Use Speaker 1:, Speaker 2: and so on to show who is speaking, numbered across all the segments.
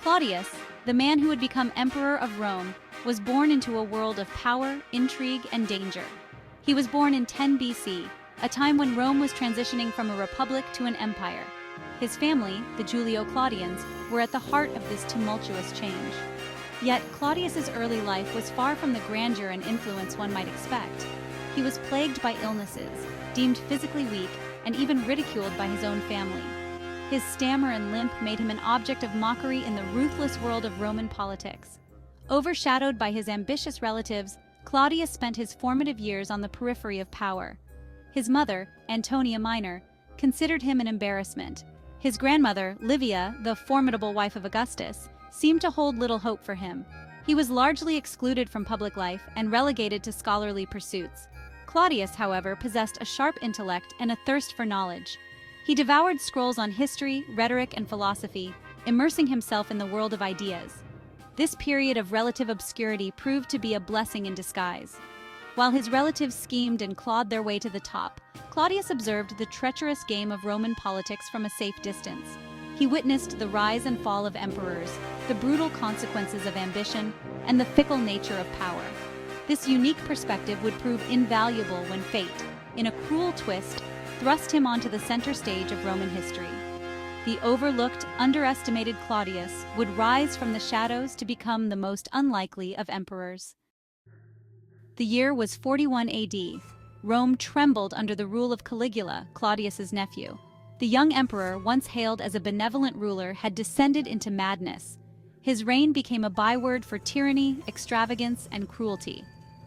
Speaker 1: Claudius, the man who would become emperor of Rome, was born into a world of power, intrigue, and danger. He was born in 10 BC, a time when Rome was transitioning from a republic to an empire. His family, the Julio-Claudians, were at the heart of this tumultuous change. Yet, Claudius's early life was far from the grandeur and influence one might expect. He was plagued by illnesses, deemed physically weak, and even ridiculed by his own family. His stammer and limp made him an object of mockery in the ruthless world of Roman politics. Overshadowed by his ambitious relatives, Claudius spent his formative years on the periphery of power. His mother, Antonia Minor, considered him an embarrassment. His grandmother, Livia, the formidable wife of Augustus, seemed to hold little hope for him. He was largely excluded from public life and relegated to scholarly pursuits. Claudius, however, possessed a sharp intellect and a thirst for knowledge. He devoured scrolls on history, rhetoric, and philosophy, immersing himself in the world of ideas. This period of relative obscurity proved to be a blessing in disguise. While his relatives schemed and clawed their way to the top, Claudius observed the treacherous game of Roman politics from a safe distance. He witnessed the rise and fall of emperors, the brutal consequences of ambition, and the fickle nature of power. This unique perspective would prove invaluable when fate, in a cruel twist, thrust him onto the center stage of Roman history. The overlooked, underestimated Claudius would rise from the shadows to become the most unlikely of emperors. The year was 41 AD. Rome trembled under the rule of Caligula, Claudius's nephew. The young emperor, once hailed as a benevolent ruler, had descended into madness. His reign became a byword for tyranny, extravagance, and cruelty.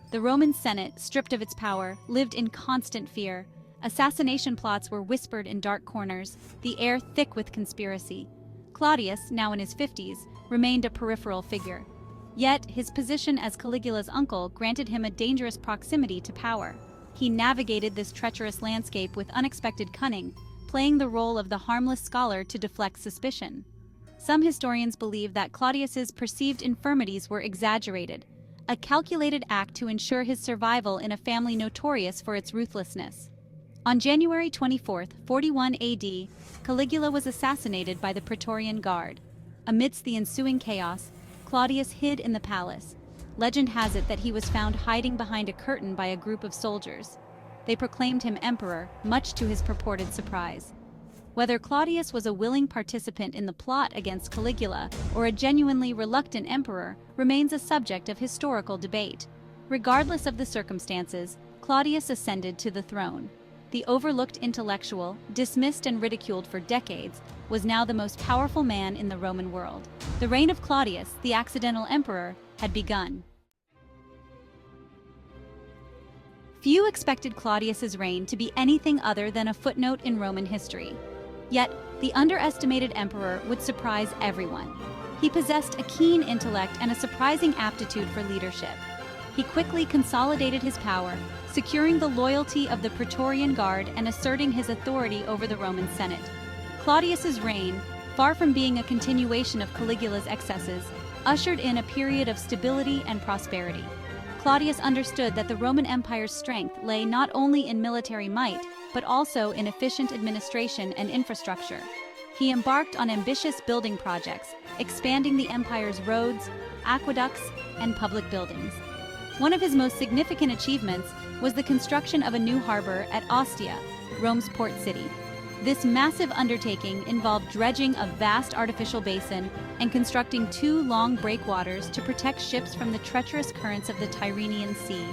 Speaker 1: The Roman Senate, stripped of its power, lived in constant fear. Assassination plots were whispered in dark corners, the air thick with conspiracy. Claudius, now in his 50s, remained a peripheral figure. Yet, his position as Caligula's uncle granted him a dangerous proximity to power. He navigated this treacherous landscape with unexpected cunning, playing the role of the harmless scholar to deflect suspicion. Some historians believe that Claudius's perceived infirmities were exaggerated, a calculated act to ensure his survival in a family notorious for its ruthlessness. On January 24, 41 AD, Caligula was assassinated by the Praetorian Guard. Amidst the ensuing chaos, Claudius hid in the palace. Legend has it that he was found hiding behind a curtain by a group of soldiers. They proclaimed him emperor, much to his purported surprise. Whether Claudius was a willing participant in the plot against Caligula or a genuinely reluctant emperor remains a subject of historical debate. Regardless of the circumstances, Claudius ascended to the throne. The overlooked intellectual, dismissed and ridiculed for decades, was now the most powerful man in the Roman world. The reign of Claudius, the accidental emperor, had begun. Few expected Claudius's reign to be anything other than a footnote in Roman history. Yet, the underestimated emperor would surprise everyone. He possessed a keen intellect and a surprising aptitude for leadership. He quickly consolidated his power, securing the loyalty of the Praetorian Guard and asserting his authority over the Roman Senate. Claudius's reign, far from being a continuation of Caligula's excesses, ushered in a period of stability and prosperity. Claudius understood that the Roman Empire's strength lay not only in military might, but also in efficient administration and infrastructure. He embarked on ambitious building projects, expanding the empire's roads, aqueducts, and public buildings. One of his most significant achievements was the construction of a new harbor at Ostia, Rome's port city. This massive undertaking involved dredging a vast artificial basin and constructing 2 long breakwaters to protect ships from the treacherous currents of the Tyrrhenian Sea.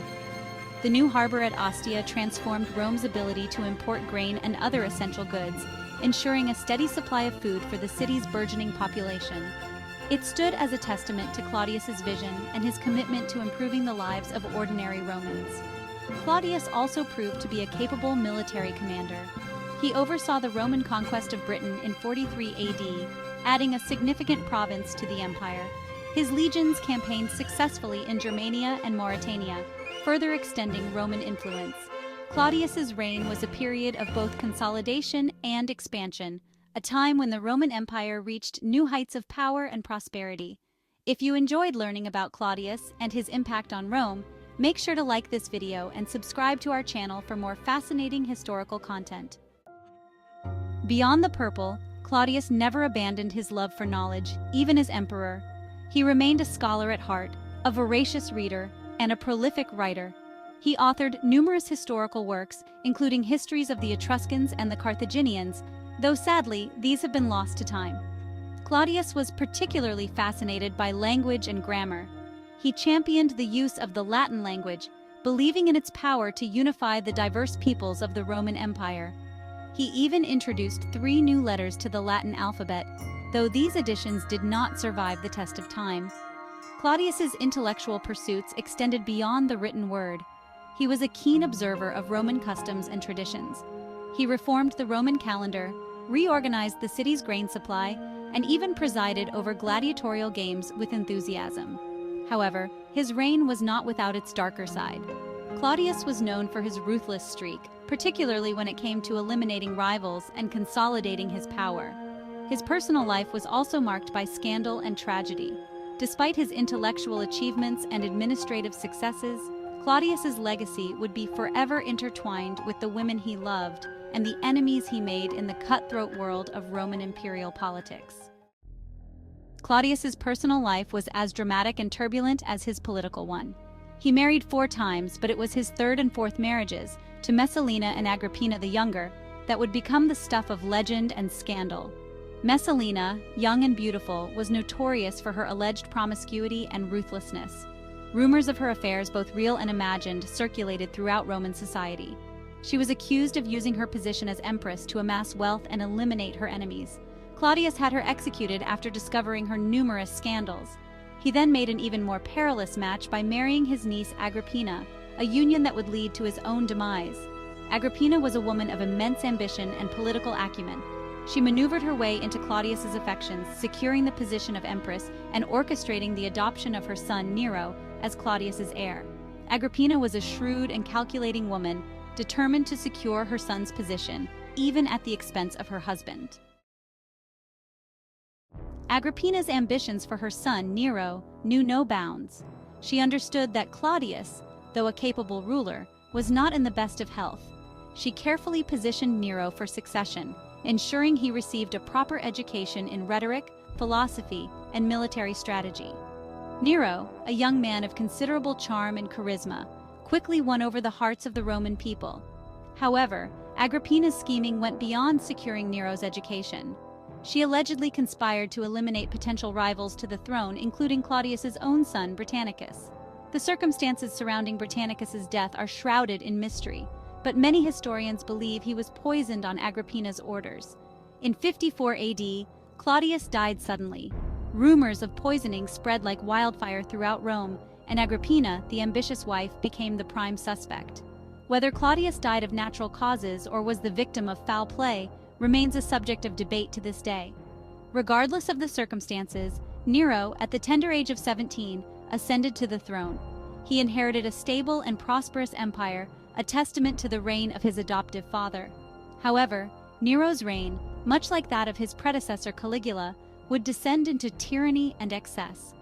Speaker 1: The new harbor at Ostia transformed Rome's ability to import grain and other essential goods, ensuring a steady supply of food for the city's burgeoning population. It stood as a testament to Claudius's vision and his commitment to improving the lives of ordinary Romans. Claudius also proved to be a capable military commander. He oversaw the Roman conquest of Britain in 43 AD, adding a significant province to the empire. His legions campaigned successfully in Germania and Mauritania, further extending Roman influence. Claudius's reign was a period of both consolidation and expansion, a time when the Roman Empire reached new heights of power and prosperity. If you enjoyed learning about Claudius and his impact on Rome, make sure to like this video and subscribe to our channel for more fascinating historical content. Beyond the purple, Claudius never abandoned his love for knowledge, even as emperor. He remained a scholar at heart, a voracious reader, and a prolific writer. He authored numerous historical works, including histories of the Etruscans and the Carthaginians, though sadly, these have been lost to time. Claudius was particularly fascinated by language and grammar. He championed the use of the Latin language, believing in its power to unify the diverse peoples of the Roman Empire. He even introduced 3 new letters to the Latin alphabet, though these additions did not survive the test of time. Claudius's intellectual pursuits extended beyond the written word. He was a keen observer of Roman customs and traditions. He reformed the Roman calendar, reorganized the city's grain supply, and even presided over gladiatorial games with enthusiasm. However, his reign was not without its darker side. Claudius was known for his ruthless streak, particularly when it came to eliminating rivals and consolidating his power. His personal life was also marked by scandal and tragedy. Despite his intellectual achievements and administrative successes, Claudius's legacy would be forever intertwined with the women he loved and the enemies he made in the cutthroat world of Roman imperial politics. Claudius's personal life was as dramatic and turbulent as his political one. He married 4 times, but it was his 3rd and 4th marriages, to Messalina and Agrippina the Younger, that would become the stuff of legend and scandal. Messalina, young and beautiful, was notorious for her alleged promiscuity and ruthlessness. Rumors of her affairs, both real and imagined, circulated throughout Roman society. She was accused of using her position as empress to amass wealth and eliminate her enemies. Claudius had her executed after discovering her numerous scandals. He then made an even more perilous match by marrying his niece Agrippina, a union that would lead to his own demise. Agrippina was a woman of immense ambition and political acumen. She maneuvered her way into Claudius's affections, securing the position of empress and orchestrating the adoption of her son Nero as Claudius's heir. Agrippina was a shrewd and calculating woman, determined to secure her son's position, even at the expense of her husband. Agrippina's ambitions for her son, Nero, knew no bounds. She understood that Claudius, though a capable ruler, was not in the best of health. She carefully positioned Nero for succession, ensuring he received a proper education in rhetoric, philosophy, and military strategy. Nero, a young man of considerable charm and charisma, quickly won over the hearts of the Roman people. However, Agrippina's scheming went beyond securing Nero's education. She allegedly conspired to eliminate potential rivals to the throne, including Claudius's own son, Britannicus. The circumstances surrounding Britannicus's death are shrouded in mystery, but many historians believe he was poisoned on Agrippina's orders. In 54 AD, Claudius died suddenly. Rumors of poisoning spread like wildfire throughout Rome, and Agrippina, the ambitious wife, became the prime suspect. Whether Claudius died of natural causes or was the victim of foul play remains a subject of debate to this day. Regardless of the circumstances, Nero, at the tender age of 17, ascended to the throne. He inherited a stable and prosperous empire, a testament to the reign of his adoptive father. However, Nero's reign, much like that of his predecessor Caligula, would descend into tyranny and excess.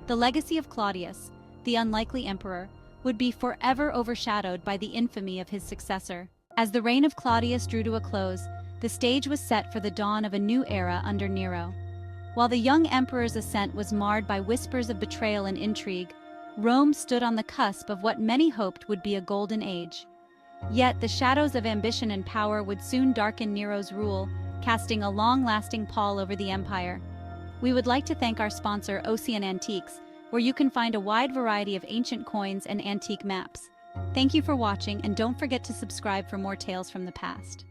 Speaker 1: The legacy of Claudius, the unlikely emperor, would be forever overshadowed by the infamy of his successor. As the reign of Claudius drew to a close, the stage was set for the dawn of a new era under Nero. While the young emperor's ascent was marred by whispers of betrayal and intrigue, Rome stood on the cusp of what many hoped would be a golden age. Yet the shadows of ambition and power would soon darken Nero's rule, casting a long-lasting pall over the empire. We would like to thank our sponsor, Ocean Antiques, where you can find a wide variety of ancient coins and antique maps. Thank you for watching, and don't forget to subscribe for more tales from the past.